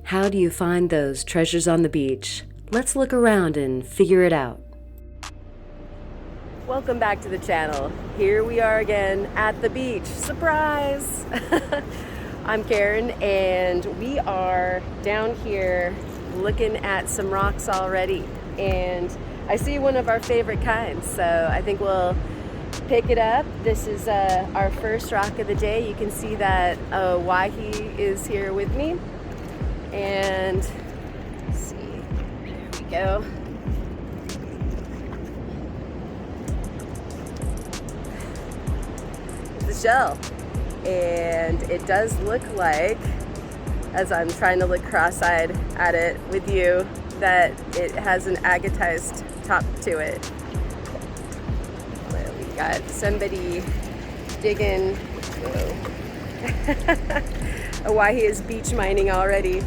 How do you find those treasures on the beach? Let's look around and figure it out. Welcome back to the channel. Here we are again at the beach. Surprise! I'm Karen and we are down here looking at some rocks already. And I see one of our favorite kinds, so I think we'll pick it up. This is our first rock of the day. You can see that wahi is here with me. And let's see, there we go. The shell. And it does look like, as I'm trying to look cross-eyed at it with you, that it has an agatized top to it. We got somebody digging. A wahi is beach mining already.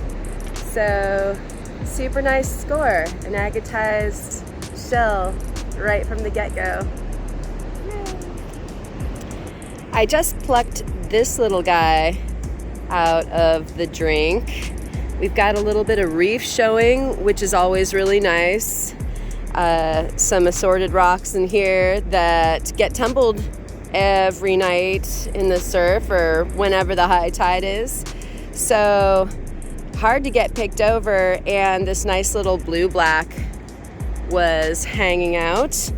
So, super nice score. An agatized shell right from the get-go. I just plucked this little guy out of the drink. We've got a little bit of reef showing, which is always really nice. Some assorted rocks in here that get tumbled every night in the surf or whenever the high tide is. So hard to get picked over, and this nice little blue-black was hanging out.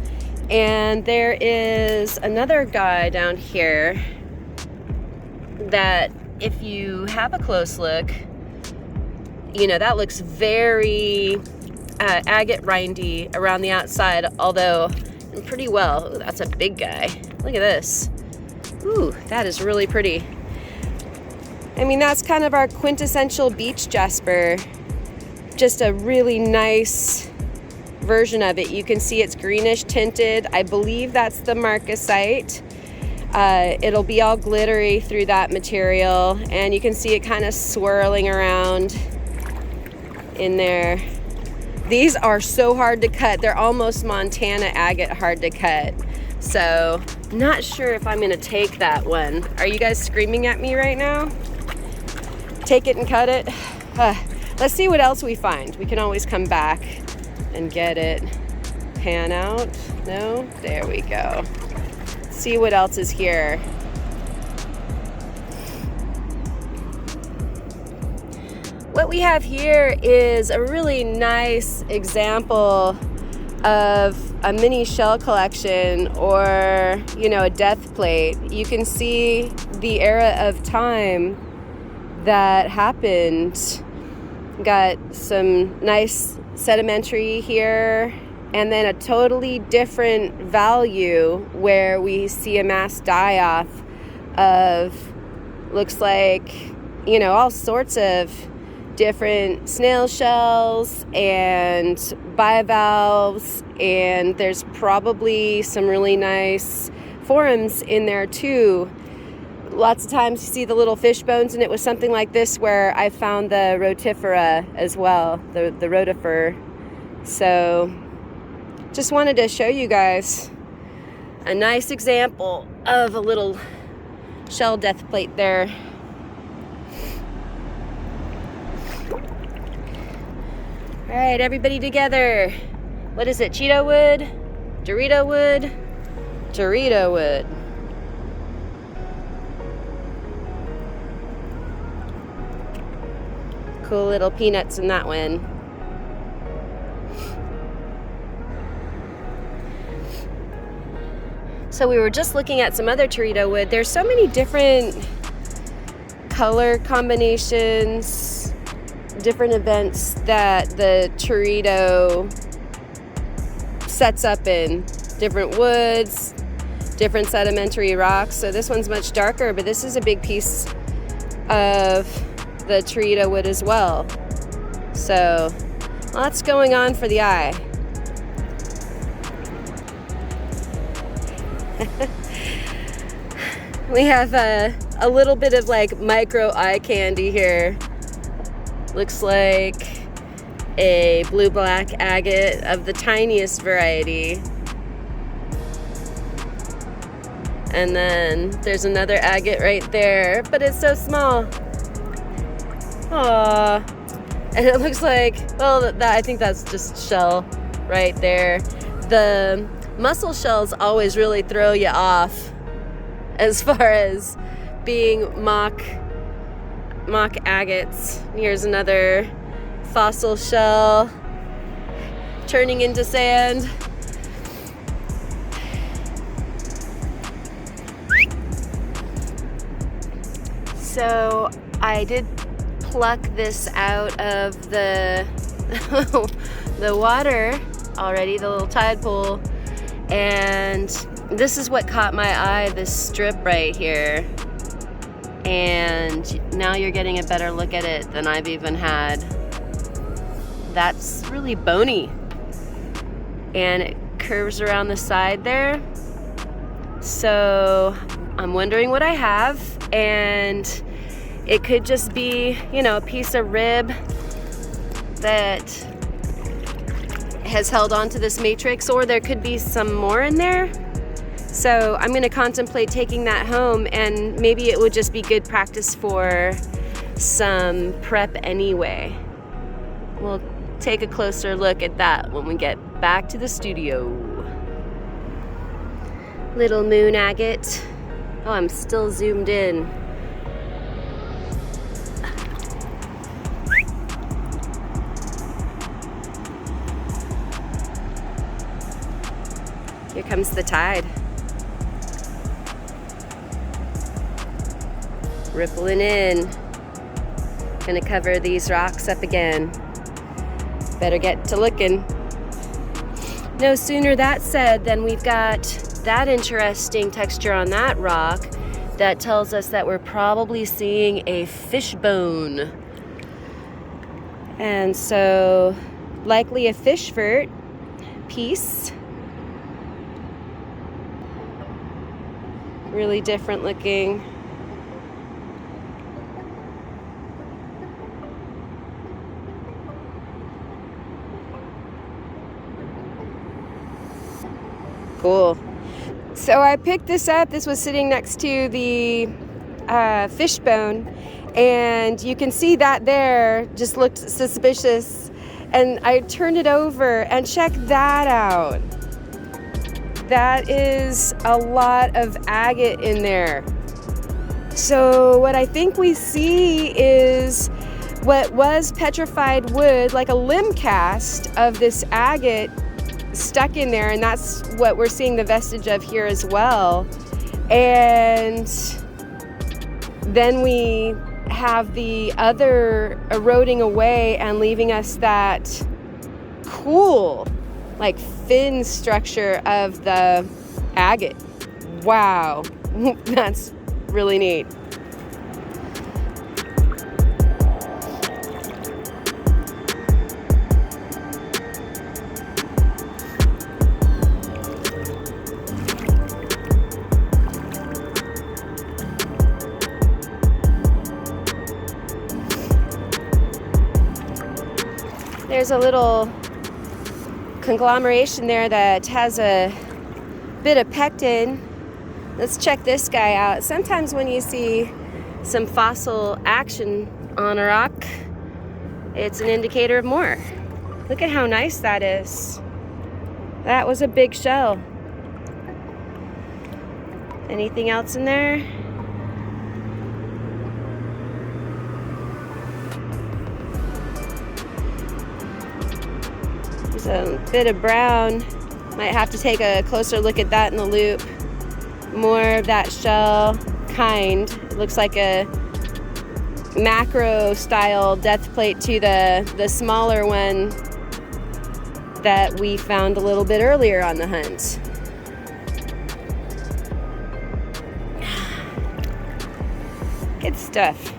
And there is another guy down here that, if you have a close look, you know, that looks very agate rindy around the outside, although pretty well. Ooh, that's a big guy. Look at this. Ooh, that is really pretty. I mean, that's kind of our quintessential beach jasper. Just a really nice version of it. You can see it's greenish tinted. I believe that's the marcasite. It'll be all glittery through that material, and you can see it kind of swirling around in there. These are so hard to cut. They're almost Montana agate hard to cut. So, not sure if I'm gonna take that one. Are you guys screaming at me right now? Take it and cut it? Let's see what else we find. We can always come back and get it. Pan out? No? There we go. See what else is here. What we have here is a really nice example of a mini shell collection, or, you know, a death plate. You can see the era of time that happened. Got some nice sedimentary here, and then a totally different value where we see a mass die-off of, looks like, you know, all sorts of different snail shells and bivalves, and there's probably some really nice forams in there too. Lots of times you see the little fish bones, and it was something like this where I found the rotifera as well, the rotifer. So just wanted to show you guys a nice example of a little shell death plate there. All right, everybody together. What is it? Cheeto wood? Dorito wood? Dorito wood. Cool little peanuts in that one. So we were just looking at some other Dorito wood. There's so many different color combinations, different events that the Dorito sets up in. Different woods, different sedimentary rocks. So this one's much darker, but this is a big piece of the Dorito wood as well. So lots going on for the eye. We have a little bit of like micro eye candy here. Looks like a blue-black agate of the tiniest variety. And then there's another agate right there, but it's so small. Aww. And it looks like, well, I think that's just shell right there. The mussel shells always really throw you off as far as being mock agates. Here's another fossil shell turning into sand. So I did pluck this out of the the water already, the little tide pool, and this is what caught my eye, this strip right here. And now you're getting a better look at it than I've even had. That's really bony, and it curves around the side there. So I'm wondering what I have, and it could just be, you know, a piece of rib that has held onto this matrix, or there could be some more in there. So I'm gonna contemplate taking that home, and maybe it would just be good practice for some prep anyway. We'll take a closer look at that when we get back to the studio. Little moon agate. Oh, I'm still zoomed in. Here comes the tide. Rippling in. Gonna cover these rocks up again. Better get to looking. No sooner that said than we've got that interesting texture on that rock that tells us that we're probably seeing a fish bone. And so likely a fish vert piece. Really different looking. Cool. So I picked this up. This was sitting next to the fish bone, and you can see that there just looked suspicious. And I turned it over, and check that out. That is a lot of agate in there. So what I think we see is what was petrified wood, like a limb cast of this agate stuck in there, and that's what we're seeing the vestige of here as well. And then we have the other eroding away and leaving us that cool, like fin structure of the agate. Wow, that's really neat. There's a little conglomeration there that has a bit of pectin. Let's check this guy out. Sometimes when you see some fossil action on a rock, it's an indicator of more. Look at how nice that is. That was a big shell. Anything else in there? There's a bit of brown. Might have to take a closer look at that in the loop. More of that shell kind. It looks like a macro style death plate to the smaller one that we found a little bit earlier on the hunt. Good stuff.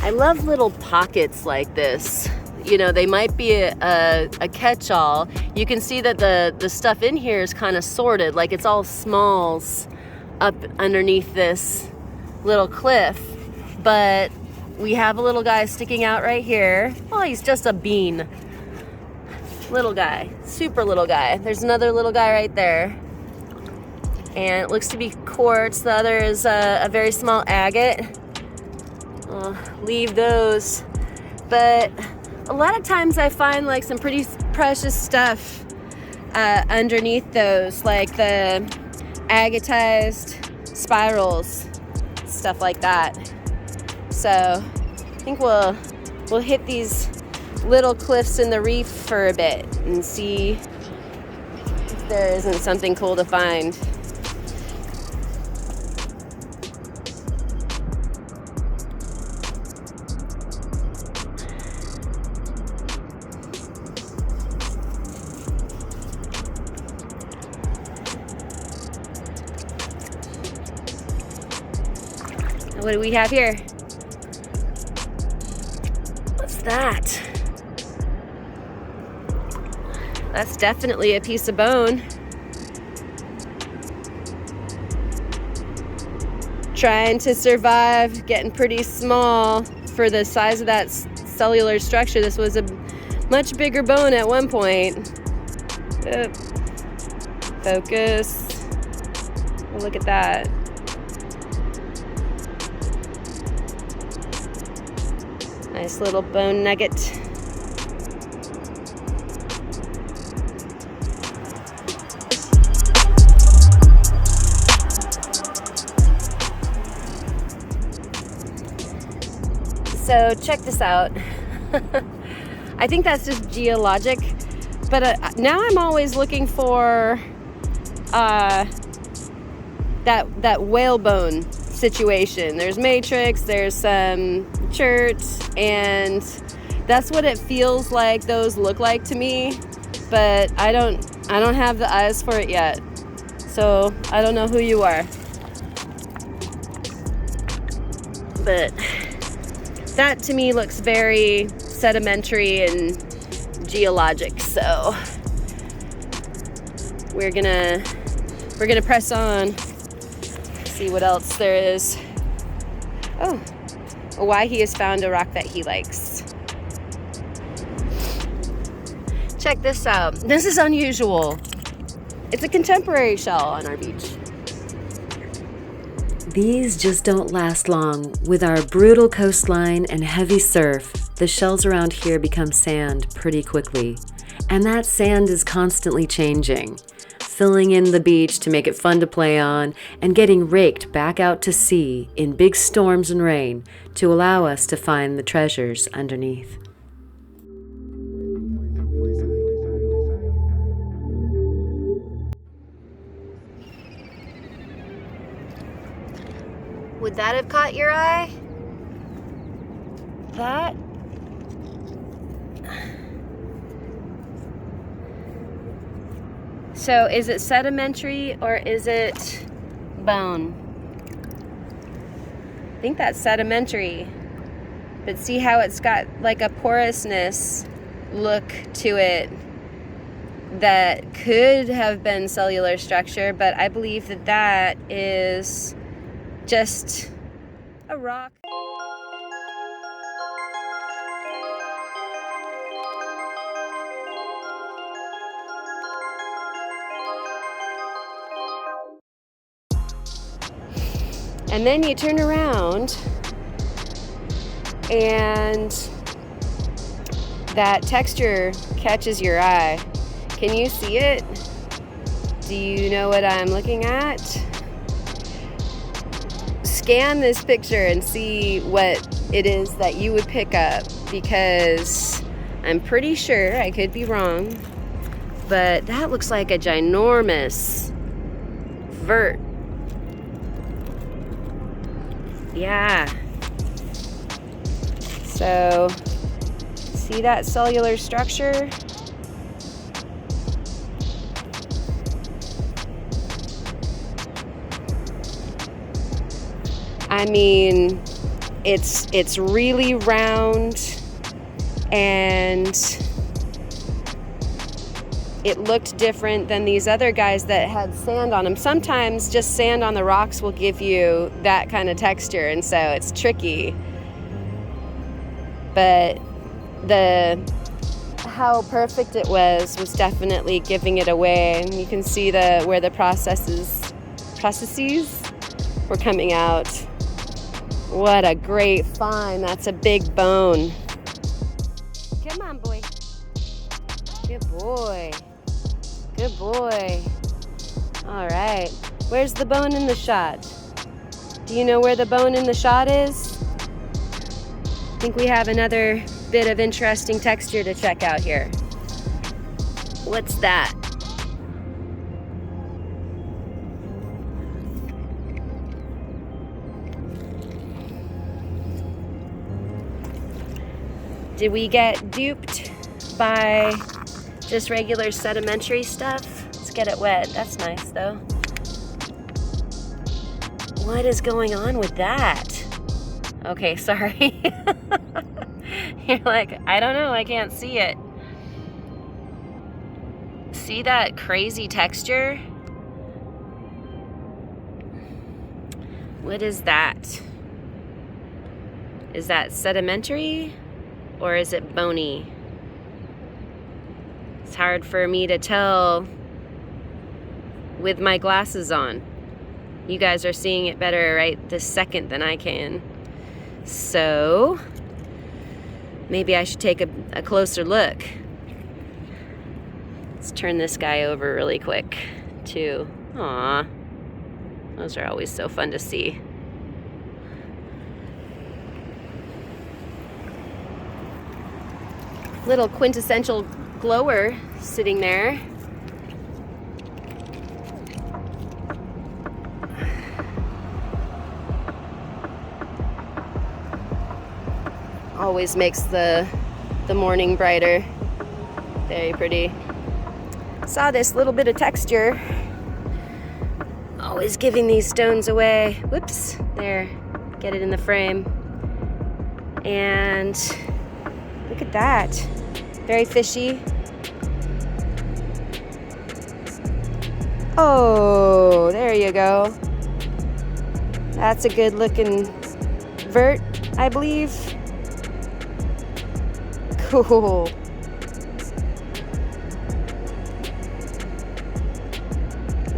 I love little pockets like this. You know, they might be a catch-all. You can see that the stuff in here is kind of sorted, like it's all smalls up underneath this little cliff. But we have a little guy sticking out right here. Oh, he's just a bean. Little guy, super little guy. There's another little guy right there. and it looks to be quartz. The other is a very small agate. I'll leave those, but a lot of times I find like some pretty precious stuff underneath those, like the agatized spirals, stuff like that. So I think we'll hit these little cliffs in the reef for a bit and see if there isn't something cool to find. What do we have here? What's that? That's definitely a piece of bone. Trying to survive, getting pretty small for the size of that cellular structure. This was a much bigger bone at one point. Focus. Look at that. Nice little bone nugget. So check this out. I think that's just geologic, but now I'm always looking for that whalebone situation. There's matrix, there's some chert, and that's what it feels like those look like to me, but I don't have the eyes for it yet, so I don't know who you are, but that to me looks very sedimentary and geologic. So we're gonna press on, see what else there is. Oh, why he has found a rock that he likes. Check this out. This is unusual. It's a contemporary shell on our beach. These just don't last long. With our brutal coastline and heavy surf, the shells around here become sand pretty quickly. And that sand is constantly changing, filling in the beach to make it fun to play on, and getting raked back out to sea in big storms and rain to allow us to find the treasures underneath. Would that have caught your eye? That? So is it sedimentary or is it bone? I think that's sedimentary. But see how it's got like a porousness look to it that could have been cellular structure, but I believe that that is just a rock. And then you turn around and that texture catches your eye. Can you see it? Do you know what I'm looking at? Scan this picture and see what it is that you would pick up, because I'm pretty sure, I could be wrong, but that looks like a ginormous vert. Yeah. So, see that cellular structure? I mean, it's really round, and it looked different than these other guys that had sand on them. Sometimes just sand on the rocks will give you that kind of texture, and so it's tricky. But how perfect it was definitely giving it away, and you can see where the process is processes were coming out. What a great find. That's a big bone. Come on, boy. Good boy. Good boy. All right. Where's the bone in the shot? Do you know where the bone in the shot is? I think we have another bit of interesting texture to check out here. What's that? Did we get duped by just regular sedimentary stuff? Let's get it wet. That's nice though. What is going on with that? Okay, sorry. You're like, I don't know, I can't see it. See that crazy texture? What is that? Is that sedimentary? Or is it bony? It's hard for me to tell with my glasses on. You guys are seeing it better right this second than I can. So maybe I should take a closer look. Let's turn this guy over really quick too. Aw, those are always so fun to see. Little quintessential glower sitting there. Always makes the morning brighter. Very pretty. Saw this little bit of texture. Always giving these stones away. Whoops, there, get it in the frame. And look at that. Very fishy. Oh, there you go. That's a good looking vert, I believe. Cool.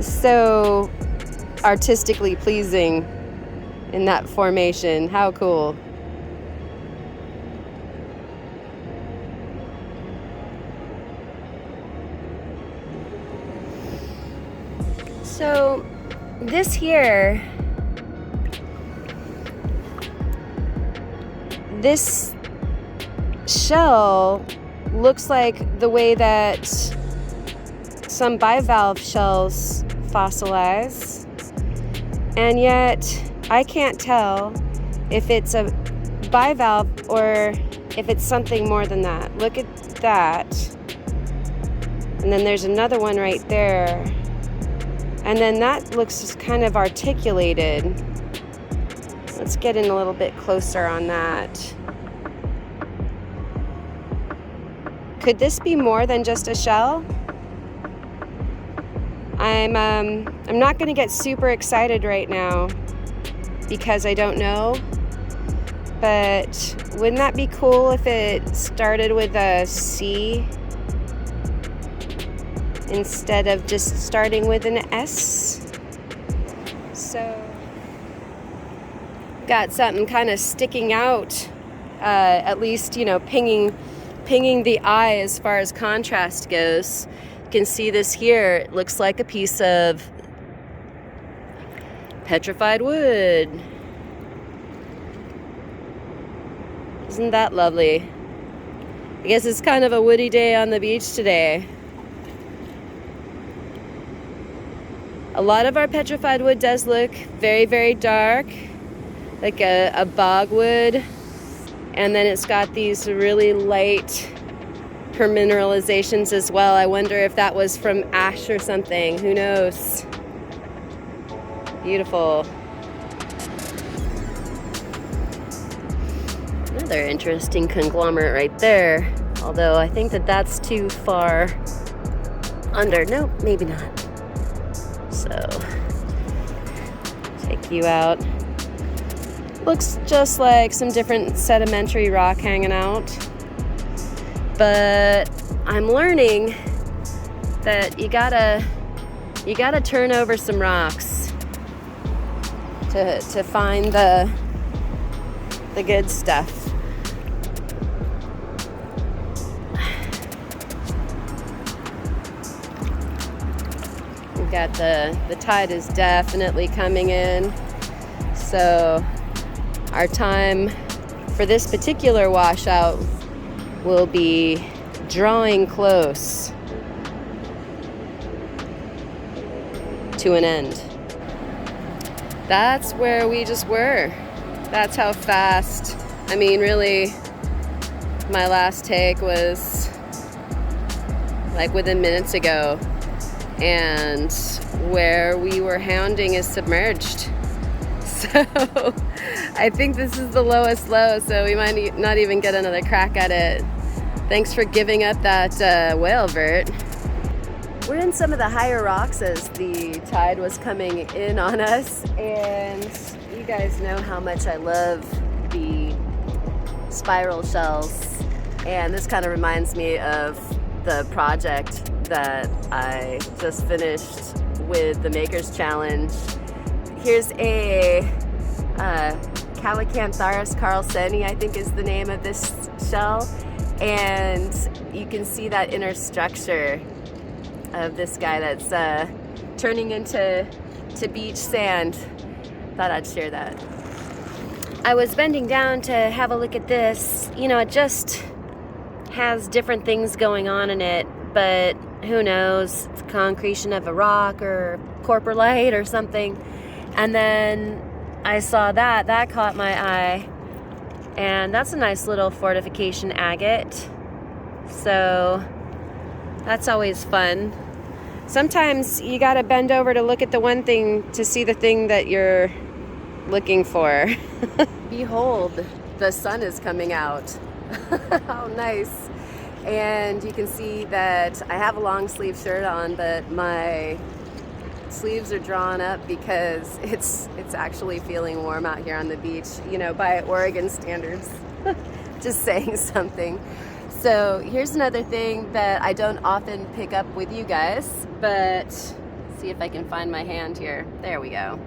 So artistically pleasing in that formation. How cool. So this here, this shell looks like the way that some bivalve shells fossilize, and yet I can't tell if it's a bivalve or if it's something more than that. Look at that. And then there's another one right there. And then that looks kind of articulated. Let's get in a little bit closer on that. Could this be more than just a shell? I'm not gonna get super excited right now because I don't know, but wouldn't that be cool if it started with a C instead of just starting with an S? So, got something kind of sticking out, at least, you know, pinging the eye as far as contrast goes. You can see this here. It looks like a piece of petrified wood. Isn't that lovely? I guess it's kind of a woody day on the beach today. A lot of our petrified wood does look very, very dark, like a bogwood, and then it's got these really light permineralizations as well. I wonder if that was from ash or something. Who knows? Beautiful. Another interesting conglomerate right there, although I think that that's too far under. Nope, maybe not. So, take you out. Looks just like some different sedimentary rock hanging out. But I'm learning that you gotta turn over some rocks to find the good stuff. We've got the tide is definitely coming in, so our time for this particular washout will be drawing close to an end. That's where we just were. That's how fast. I mean, really, my last take was like within minutes ago, and where we were hounding is submerged. So I think this is the lowest low, so we might not even get another crack at it. Thanks for giving up that whale, Vert. We're in some of the higher rocks as the tide was coming in on us, and you guys know how much I love the spiral shells, and this kind of reminds me of the project that I just finished with the Makers Challenge. Here's a Calicantharus carlsoni, I think is the name of this shell, and you can see that inner structure of this guy that's turning into beach sand. Thought I'd share that. I was bending down to have a look at this. You know, it just has different things going on in it, but who knows? It's concretion of a rock or coprolite or something. And then I saw that caught my eye, and that's a nice little fortification agate. So that's always fun. Sometimes you gotta bend over to look at the one thing to see the thing that you're looking for. Behold, the sun is coming out. How nice. And you can see that I have a long sleeve shirt on, but my sleeves are drawn up because it's actually feeling warm out here on the beach, you know, by Oregon standards. Just saying something. So here's another thing that I don't often pick up with you guys, but see if I can find my hand here. There we go.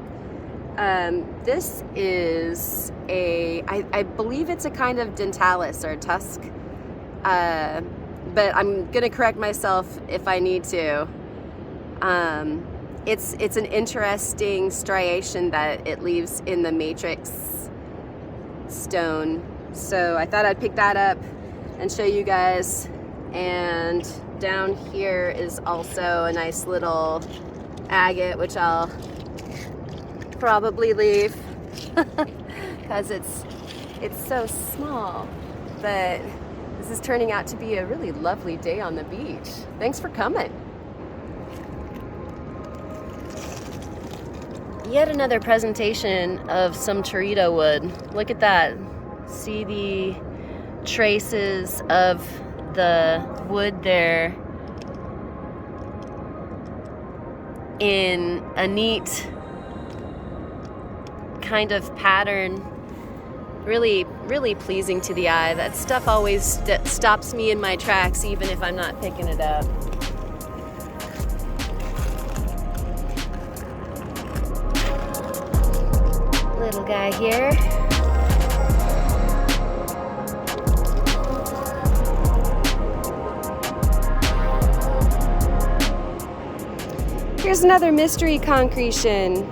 This is I believe it's a kind of dentalis or tusk, but I'm gonna correct myself if I need to. It's an interesting striation that it leaves in the matrix stone. So I thought I'd pick that up and show you guys. And down here is also a nice little agate, which I'll probably leave because it's so small. But this is turning out to be a really lovely day on the beach. Thanks for coming. Yet another presentation of some Torito wood. Look at that. See the traces of the wood there in a neat kind of pattern. Really, really pleasing to the eye. That stuff always stops me in my tracks, even if I'm not picking it up. Little guy here. Here's another mystery concretion.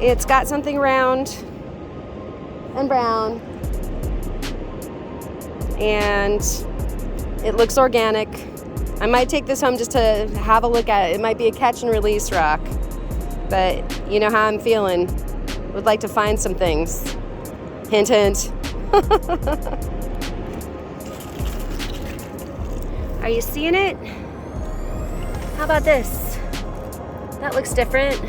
It's got something round and brown, and it looks organic. I might take this home just to have a look at it. It might be a catch and release rock, but you know how I'm feeling. Would like to find some things. Hint, hint. Are you seeing it? How about this? That looks different.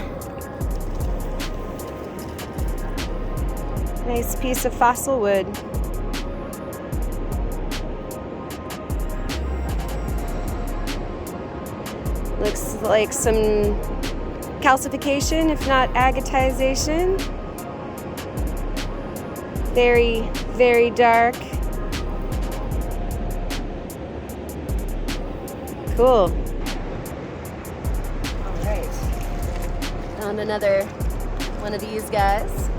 Nice piece of fossil wood. Looks like some calcification, if not agatization. Very, very dark. Cool. All right. Found another one of these guys.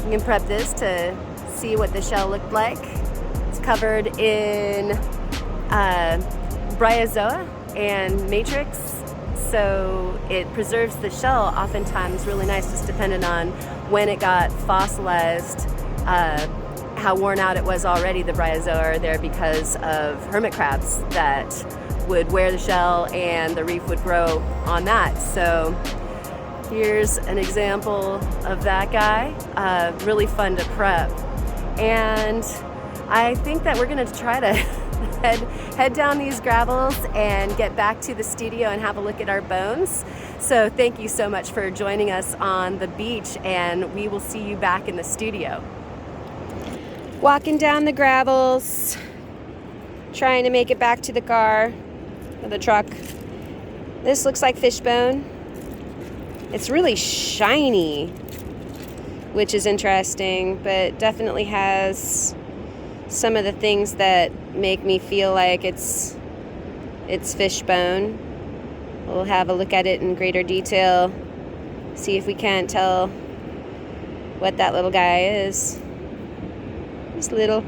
You can prep this to see what the shell looked like. It's covered in bryozoa and matrix, so it preserves the shell oftentimes really nice, just depending on when it got fossilized, how worn out it was already. The bryozoa are there because of hermit crabs that would wear the shell and the reef would grow on that. So here's an example of that guy. Really fun to prep. And I think that we're gonna try to head down these gravels and get back to the studio and have a look at our bones. So thank you so much for joining us on the beach, and we will see you back in the studio. Walking down the gravels, trying to make it back to the car, or the truck. This looks like fish bone. It's really shiny, which is interesting, but definitely has some of the things that make me feel like it's fish bone. We'll have a look at it in greater detail, see if we can't tell what that little guy is. Just little.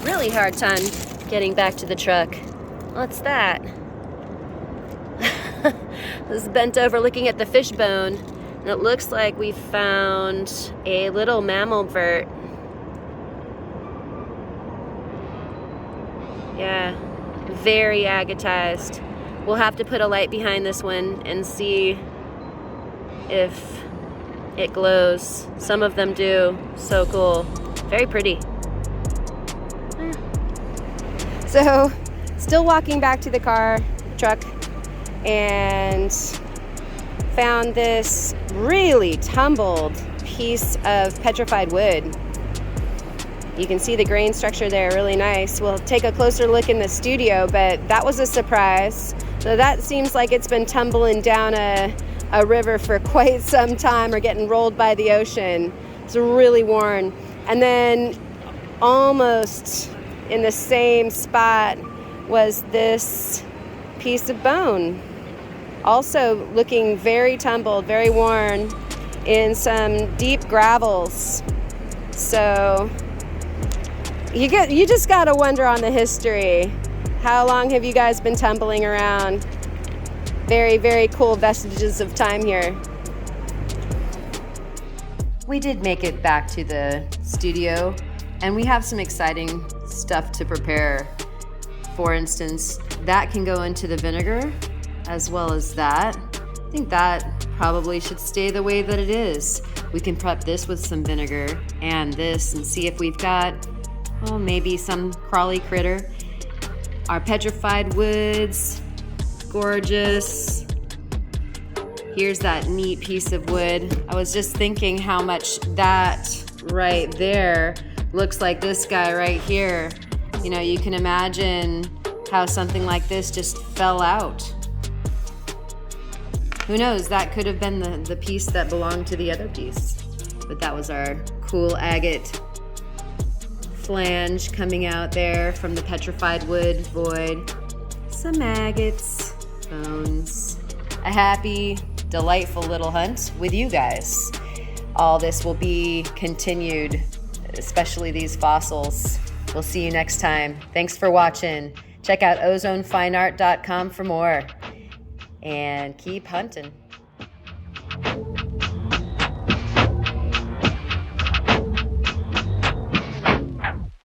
Really hard time getting back to the truck. What's that? This is bent over looking at the fish bone, and it looks like we found a little mammal vert. Yeah, very agatized. We'll have to put a light behind this one and see if it glows. Some of them do. So cool. Very pretty. So, still walking back to the truck, and found this really tumbled piece of petrified wood. You can see the grain structure there, really nice. We'll take a closer look in the studio, but that was a surprise. So that seems like it's been tumbling down a river for quite some time, or getting rolled by the ocean. It's really worn. And then almost in the same spot was this piece of bone, also looking very tumbled, very worn, in some deep gravels. So you just gotta wonder on the history. How long have you guys been tumbling around? Very, very cool vestiges of time here. We did make it back to the studio, and we have some exciting stuff to prepare. For instance, that can go into the vinegar, as well as that. I think that probably should stay the way that it is. We can prep this with some vinegar and this, and see if we've got, maybe some crawly critter. Our petrified woods, gorgeous. Here's that neat piece of wood. I was just thinking how much that right there looks like this guy right here. You know, you can imagine how something like this just fell out. Who knows, that could have been the piece that belonged to the other piece. But that was our cool agate flange coming out there from the petrified wood void. Some agates, bones. A happy, delightful little hunt with you guys. All this will be continued, especially these fossils. We'll see you next time. Thanks for watching. Check out ozonefineart.com for more. And keep hunting.